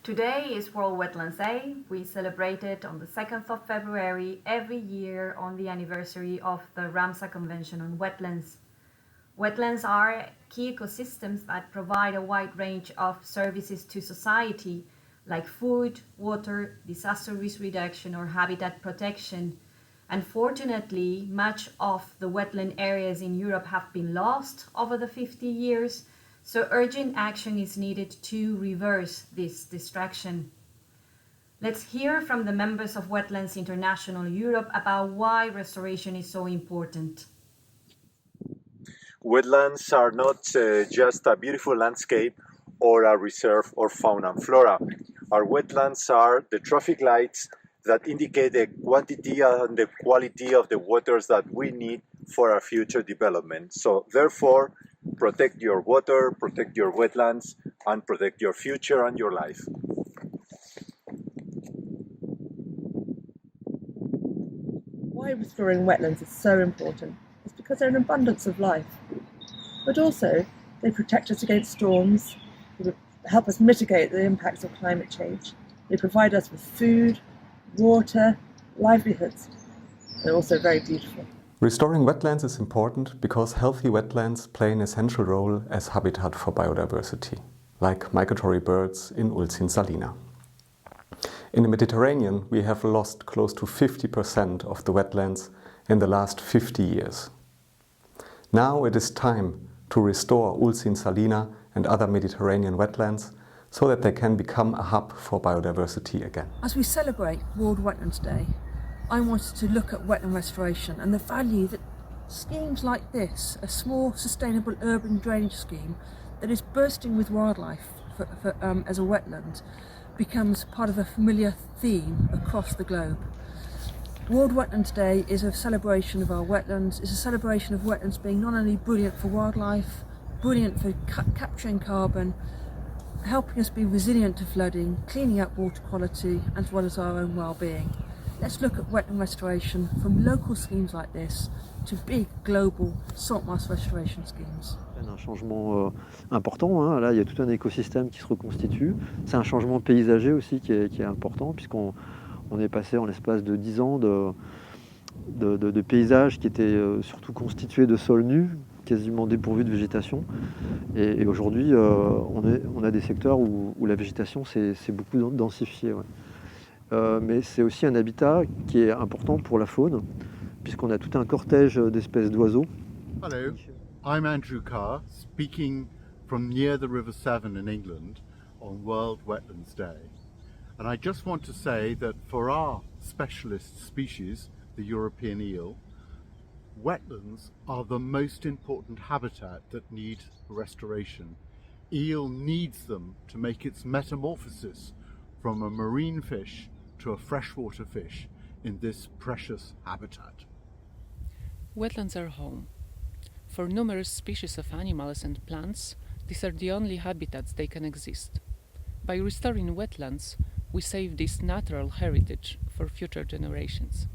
Today is World Wetlands Day. We celebrate it on the 2nd of February every year on the anniversary of the Ramsar Convention on Wetlands. Wetlands are key ecosystems that provide a wide range of services to society, like food, water, disaster risk reduction or habitat protection. Unfortunately, much of the wetland areas in Europe have been lost over the 50 years, so urgent action is needed to reverse this destruction. Let's hear from the members of Wetlands International Europe about why restoration is so important. Wetlands are not just a beautiful landscape or a reserve or fauna and flora. Our wetlands are the traffic lights that indicate the quantity and the quality of the waters that we need for our future development. So therefore, protect your water, protect your wetlands, and protect your future and your life. Why restoring wetlands is so important is because they're an abundance of life, but also they protect us against storms, they help us mitigate the impacts of climate change, they provide us with food, water, livelihoods. They're also very beautiful. Restoring wetlands is important because healthy wetlands play an essential role as habitat for biodiversity, like migratory birds in Ulcin Salina. In the Mediterranean, we have lost close to 50% of the wetlands in the last 50 years. Now it is time to restore Ulcin Salina and other Mediterranean wetlands so that they can become a hub for biodiversity again. As we celebrate World Wetlands Day, I wanted to look at wetland restoration and the value that schemes like this, a small sustainable urban drainage scheme that is bursting with wildlife as a wetland, becomes part of a familiar theme across the globe. World Wetlands Day is a celebration of our wetlands. It's a celebration of wetlands being not only brilliant for wildlife, brilliant for capturing carbon, helping us be resilient to flooding, cleaning up water quality, as well as our own well-being. Let's look at wetland restoration from local schemes like this to big global saltmarsh restoration schemes. Un changement important, hein. Là il y a tout un écosystème qui se reconstitue. C'est un changement paysager aussi qui est important puisqu'on est passé en l'espace de 10 ans de paysages qui étaient surtout constitués de sols nus, quasiment dépourvus de végétation. Et aujourd'hui on a des secteurs où la végétation s'est beaucoup densifiée. Ouais. Mais c'est aussi un habitat qui est important pour la faune, puisqu'on a tout un cortège d'espèces d'oiseaux. Hello, I'm Andrew Carr, speaking from near the River Severn in England on World Wetlands Day. And I just want to say that for our specialist species, the European eel, wetlands are the most important habitat that need restoration. Eel needs them to make its metamorphosis from a marine fish to a freshwater fish in this precious habitat. Wetlands are home. For numerous species of animals and plants, these are the only habitats they can exist. By restoring wetlands, we save this natural heritage for future generations.